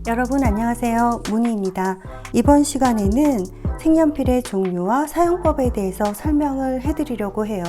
여러분 안녕하세요. 문희입니다. 이번 시간에는 색연필의 종류와 사용법에 대해서 설명을 해드리려고 해요.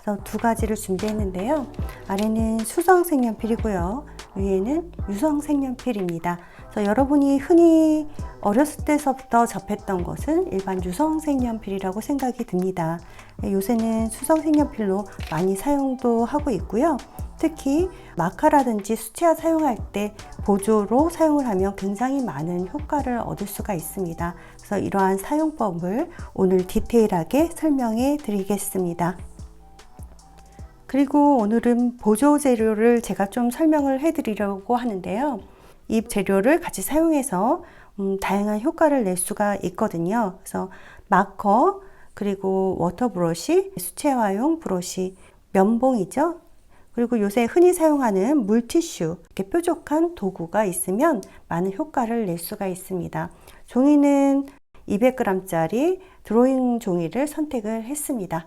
그래서 두 가지를 준비했는데요. 아래는 수성 색연필이고요. 위에는 유성 색연필입니다. 그래서 여러분이 흔히 어렸을 때서부터 접했던 것은 일반 유성 색연필이라고 생각이 듭니다. 요새는 수성 색연필로 많이 사용도 하고 있고요. 특히 마카라든지 수채화 사용할 때 보조로 사용을 하면 굉장히 많은 효과를 얻을 수가 있습니다. 그래서 이러한 사용법을 오늘 디테일하게 설명해 드리겠습니다. 그리고 오늘은 보조 재료를 제가 좀 설명을 해 드리려고 하는데요. 이 재료를 같이 사용해서 다양한 효과를 낼 수가 있거든요. 그래서 마커, 그리고 워터 브러쉬, 수채화용 브러쉬, 면봉이죠. 그리고 요새 흔히 사용하는 물티슈, 이렇게 뾰족한 도구가 있으면 많은 효과를 낼 수가 있습니다. 종이는 200g짜리 드로잉 종이를 선택을 했습니다.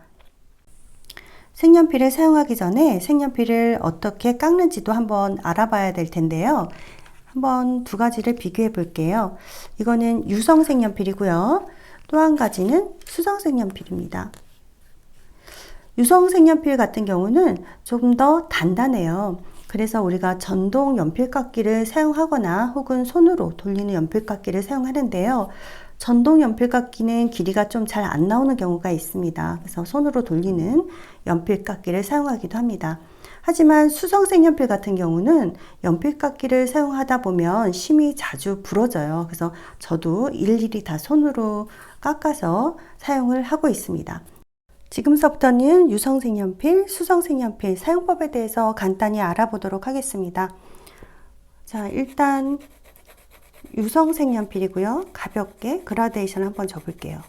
색연필을 사용하기 전에 색연필을 어떻게 깎는지도 한번 알아봐야 될 텐데요. 한번 두 가지를 비교해 볼게요. 이거는 유성 색연필이고요. 또 한 가지는 수성 색연필입니다. 유성 색연필 같은 경우는 조금 더 단단해요. 그래서 우리가 전동 연필깎이를 사용하거나 혹은 손으로 돌리는 연필깎이를 사용하는데요. 전동 연필깎이는 길이가 좀 잘 안 나오는 경우가 있습니다. 그래서 손으로 돌리는 연필깎이를 사용하기도 합니다. 하지만 수성 색연필 같은 경우는 연필깎이를 사용하다 보면 심이 자주 부러져요. 그래서 저도 일일이 다 손으로 깎아서 사용을 하고 있습니다. 지금서부터는 유성 색연필, 수성 색연필 사용법에 대해서 간단히 알아보도록 하겠습니다. 자, 일단 유성 색연필이고요. 가볍게 그라데이션 한번 접을게요.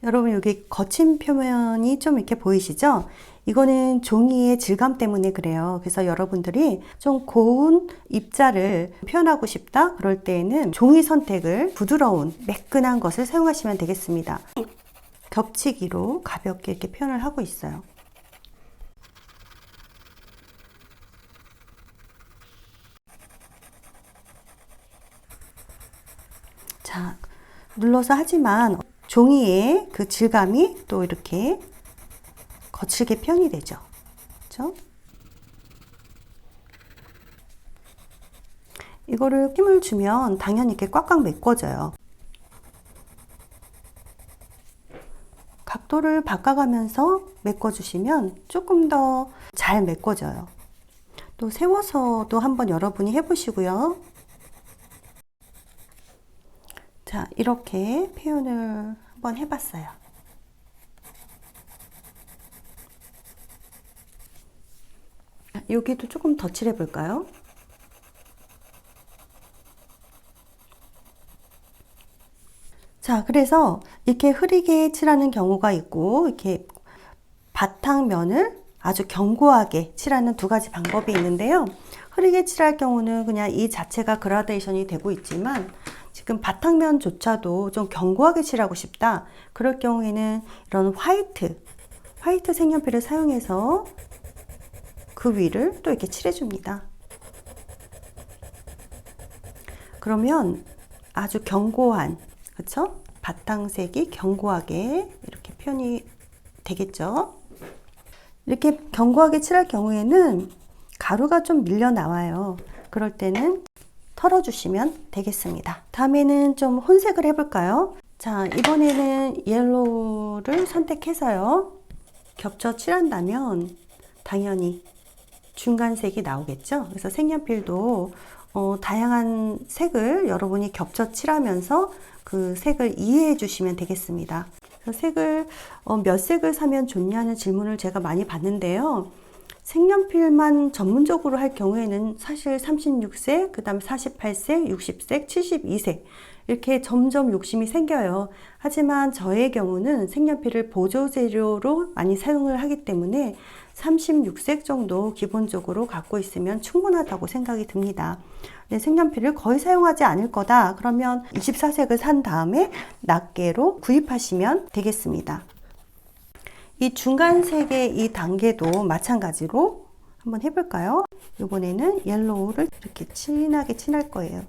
여러분 여기 거친 표면이 좀 이렇게 보이시죠? 이거는 종이의 질감 때문에 그래요. 그래서 여러분들이 좀 고운 입자를 표현하고 싶다 그럴 때에는 종이 선택을 부드러운 매끈한 것을 사용하시면 되겠습니다. 겹치기로 가볍게 이렇게 표현을 하고 있어요. 자, 눌러서 하지만 종이의 그 질감이 또 이렇게 거칠게 표현이 되죠. 그렇죠? 이거를 힘을 주면 당연히 이렇게 꽉꽉 메꿔져요. 각도를 바꿔가면서 메꿔주시면 조금 더 잘 메꿔져요. 또 세워서도 한번 여러분이 해보시고요. 자, 이렇게 표현을 한번 해봤어요. 여기도 조금 더 칠해볼까요? 자, 그래서 이렇게 흐리게 칠하는 경우가 있고, 이렇게 바탕면을 아주 견고하게 칠하는 두 가지 방법이 있는데요. 흐리게 칠할 경우는 그냥 이 자체가 그라데이션이 되고 있지만, 지금 바탕면조차도 좀 견고하게 칠하고 싶다. 그럴 경우에는 이런 화이트 색연필을 사용해서 그 위를 또 이렇게 칠해줍니다. 그러면 아주 견고한, 그렇죠? 바탕색이 견고하게 이렇게 표현이 되겠죠. 이렇게 견고하게 칠할 경우에는 가루가 좀 밀려 나와요. 그럴 때는 털어주시면 되겠습니다. 다음에는 좀 혼색을 해볼까요? 자, 이번에는 옐로우를 선택해서요. 겹쳐 칠한다면 당연히 중간색이 나오겠죠. 그래서 색연필도 다양한 색을 여러분이 겹쳐 칠하면서 그 색을 이해해 주시면 되겠습니다. 그래서 색을 몇 색을 사면 좋냐는 질문을 제가 많이 받는데요. 색연필만 전문적으로 할 경우에는 사실 36색, 그 다음에 48색, 60색, 72색 이렇게 점점 욕심이 생겨요. 하지만 저의 경우는 색연필을 보조 재료로 많이 사용을 하기 때문에 36색 정도 기본적으로 갖고 있으면 충분하다고 생각이 듭니다. 색연필을 거의 사용하지 않을 거다 그러면 24색을 산 다음에 낱개로 구입하시면 되겠습니다. 이 중간색의 이 단계도 마찬가지로 한번 해볼까요? 이번에는 옐로우를 이렇게 진하게 칠할 거예요.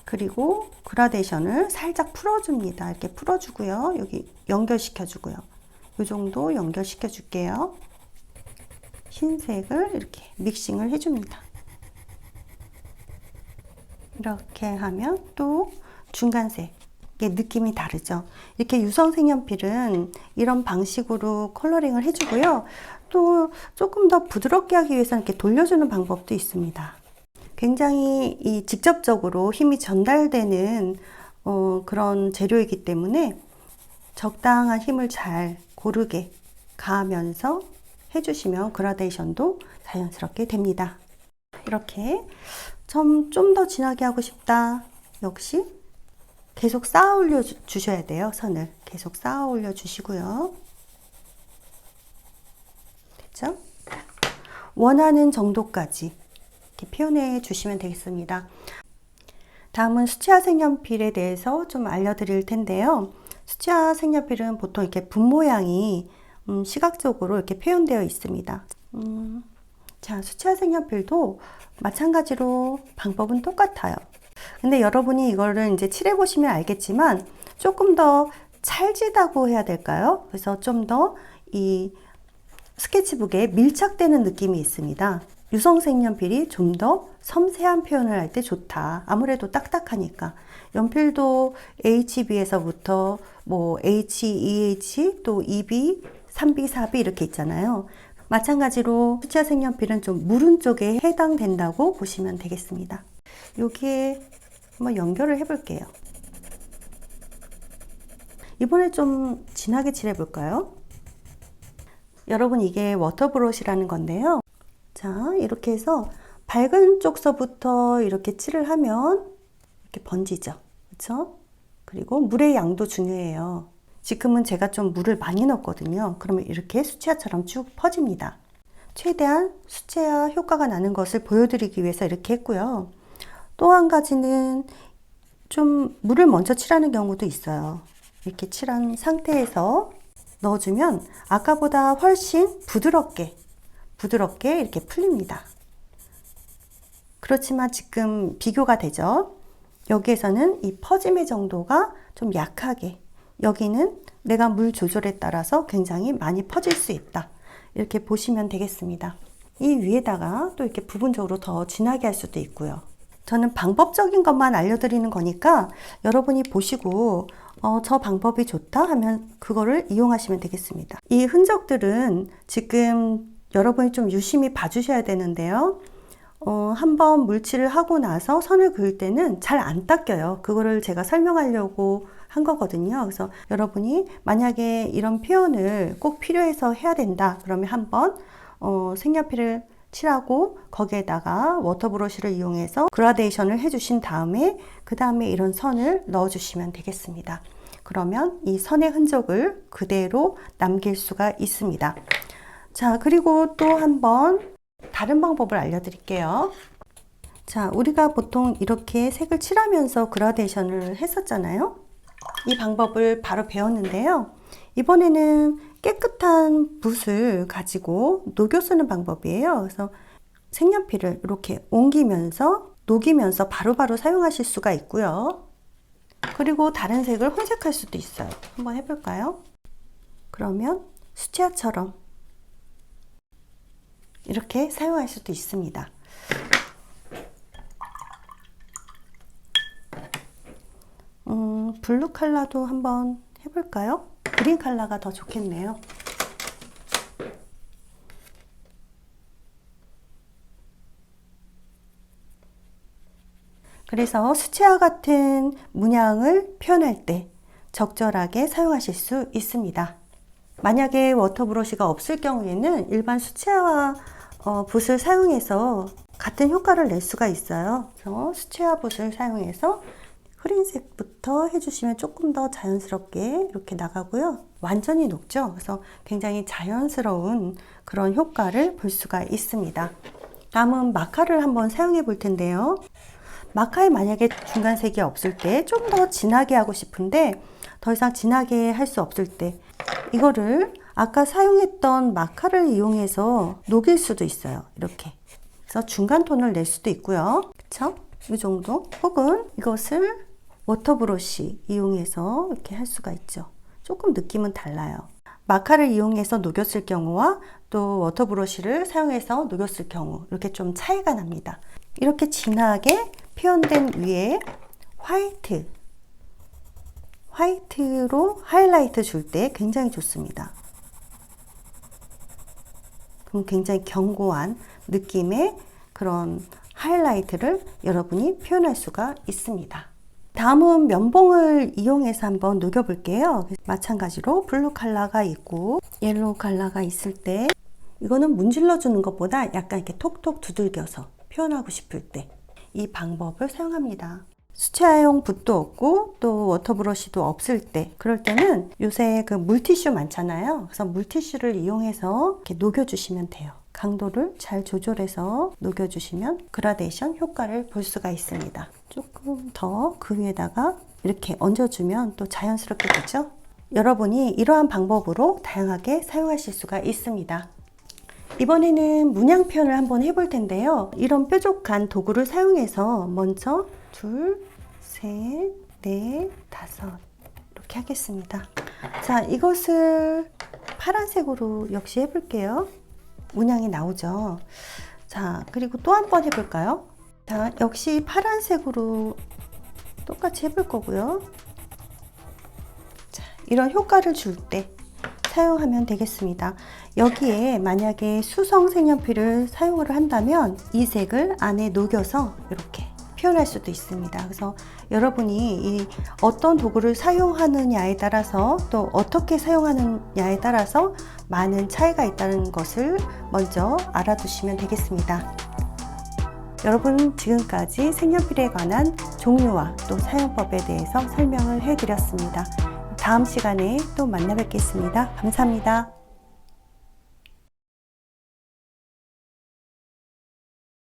그리고 그라데이션을 살짝 풀어줍니다. 이렇게 풀어주고요. 여기 연결시켜주고요. 이 정도 연결시켜 줄게요. 흰색을 이렇게 믹싱을 해줍니다. 이렇게 하면 또 중간색 느낌이 다르죠. 이렇게 유성 색연필은 이런 방식으로 컬러링을 해주고요. 또 조금 더 부드럽게 하기 위해서는 이렇게 돌려주는 방법도 있습니다. 굉장히 직접적으로 힘이 전달되는 그런 재료이기 때문에 적당한 힘을 잘 고르게 가하면서 해주시면 그라데이션도 자연스럽게 됩니다. 이렇게 좀 더 진하게 하고 싶다. 역시 계속 쌓아 올려 주셔야 돼요. 선을 계속 쌓아 올려 주시고요. 됐죠? 원하는 정도까지 이렇게 표현해 주시면 되겠습니다. 다음은 수채화 색연필에 대해서 좀 알려드릴 텐데요. 수채화 색연필은 보통 이렇게 분 모양이 시각적으로 이렇게 표현되어 있습니다. 자, 수채화 색연필도 마찬가지로 방법은 똑같아요. 근데 여러분이 이거를 이제 칠해 보시면 알겠지만 조금 더 찰지다고 해야 될까요? 그래서 좀 더 이 스케치북에 밀착되는 느낌이 있습니다. 유성 색연필이 좀 더 섬세한 표현을 할 때 좋다. 아무래도 딱딱하니까. 연필도 HB에서부터 뭐 H, EH, 또 EB, 3B, 4B 이렇게 있잖아요. 마찬가지로 수채화 색연필은 좀 무른 쪽에 해당된다고 보시면 되겠습니다. 여기에 한번 연결을 해 볼게요. 이번에 좀 진하게 칠해 볼까요? 여러분, 이게 워터브러쉬라는 건데요. 자, 이렇게 해서 밝은 쪽서부터 이렇게 칠을 하면 이렇게 번지죠. 그렇죠? 그리고 물의 양도 중요해요. 지금은 제가 좀 물을 많이 넣었거든요. 그러면 이렇게 수채화처럼 쭉 퍼집니다. 최대한 수채화 효과가 나는 것을 보여드리기 위해서 이렇게 했고요. 또 한 가지는 좀 물을 먼저 칠하는 경우도 있어요. 이렇게 칠한 상태에서 넣어주면 아까보다 훨씬 부드럽게 이렇게 풀립니다. 그렇지만 지금 비교가 되죠. 여기에서는 이 퍼짐의 정도가 좀 약하게, 여기는 내가 물 조절에 따라서 굉장히 많이 퍼질 수 있다. 이렇게 보시면 되겠습니다. 이 위에다가 또 이렇게 부분적으로 더 진하게 할 수도 있고요. 저는 방법적인 것만 알려드리는 거니까 여러분이 보시고 저 방법이 좋다 하면 그거를 이용하시면 되겠습니다. 이 흔적들은 지금 여러분이 좀 유심히 봐주셔야 되는데요. 한번 물칠을 하고 나서 선을 그을 때는 잘 안 닦여요. 그거를 제가 설명하려고 한 거거든요. 그래서 여러분이 만약에 이런 표현을 꼭 필요해서 해야 된다 그러면 한번 색연필을 칠하고 거기에다가 워터브러쉬를 이용해서 그라데이션을 해주신 다음에 그 다음에 이런 선을 넣어주시면 되겠습니다. 그러면 이 선의 흔적을 그대로 남길 수가 있습니다. 자, 그리고 또 한번 다른 방법을 알려드릴게요. 자, 우리가 보통 이렇게 색을 칠하면서 그라데이션을 했었잖아요. 이 방법을 바로 배웠는데요. 이번에는 깨끗한 붓을 가지고 녹여 쓰는 방법이에요. 그래서 색연필을 이렇게 옮기면서 녹이면서 바로바로 사용하실 수가 있고요. 그리고 다른 색을 혼색할 수도 있어요. 한번 해볼까요? 그러면 수채화처럼 이렇게 사용할 수도 있습니다. 블루 컬러도 한번 해볼까요? 그린 컬러가 더 좋겠네요. 그래서 수채화 같은 문양을 표현할 때 적절하게 사용하실 수 있습니다. 만약에 워터브러쉬가 없을 경우에는 일반 수채화 붓을 사용해서 같은 효과를 낼 수가 있어요. 그래서 수채화 붓을 사용해서 흐린색부터 해주시면 조금 더 자연스럽게 이렇게 나가고요. 완전히 녹죠. 그래서 굉장히 자연스러운 그런 효과를 볼 수가 있습니다. 다음은 마카를 한번 사용해 볼 텐데요. 마카에 만약에 중간색이 없을 때 좀 더 진하게 하고 싶은데 더 이상 진하게 할 수 없을 때 이거를 아까 사용했던 마카를 이용해서 녹일 수도 있어요. 이렇게. 그래서 중간 톤을 낼 수도 있고요. 그쵸? 이 정도. 혹은 이것을 워터 브러쉬 이용해서 이렇게 할 수가 있죠. 조금 느낌은 달라요. 마카를 이용해서 녹였을 경우와 또 워터 브러쉬를 사용해서 녹였을 경우 이렇게 좀 차이가 납니다. 이렇게 진하게 표현된 위에 화이트로 하이라이트 줄 때 굉장히 좋습니다. 그럼 굉장히 견고한 느낌의 그런 하이라이트를 여러분이 표현할 수가 있습니다. 다음은 면봉을 이용해서 한번 녹여 볼게요. 마찬가지로 블루 컬러가 있고 옐로우 컬러가 있을 때 이거는 문질러 주는 것보다 약간 이렇게 톡톡 두들겨서 표현하고 싶을 때 이 방법을 사용합니다. 수채화용 붓도 없고 또 워터 브러쉬도 없을 때, 그럴 때는 요새 그 물티슈 많잖아요. 그래서 물티슈를 이용해서 이렇게 녹여주시면 돼요. 강도를 잘 조절해서 녹여주시면 그라데이션 효과를 볼 수가 있습니다. 조금 더 그 위에다가 이렇게 얹어주면 또 자연스럽게 되죠. 여러분이 이러한 방법으로 다양하게 사용하실 수가 있습니다. 이번에는 문양 표현을 한번 해볼 텐데요. 이런 뾰족한 도구를 사용해서 먼저 둘, 셋, 넷, 다섯 이렇게 하겠습니다. 자, 이것을 파란색으로 역시 해볼게요. 문양이 나오죠. 자, 그리고 또 한 번 해볼까요? 자, 역시 파란색으로 똑같이 해볼 거고요. 자, 이런 효과를 줄 때 사용하면 되겠습니다. 여기에 만약에 수성 색연필을 사용을 한다면 이 색을 안에 녹여서 이렇게 표현할 수도 있습니다. 그래서 여러분이 이 어떤 도구를 사용하느냐에 따라서 또 어떻게 사용하느냐에 따라서 많은 차이가 있다는 것을 먼저 알아두시면 되겠습니다. 여러분, 지금까지 색연필에 관한 종류와 또 사용법에 대해서 설명을 해드렸습니다. 다음 시간에 또 만나 뵙겠습니다. 감사합니다.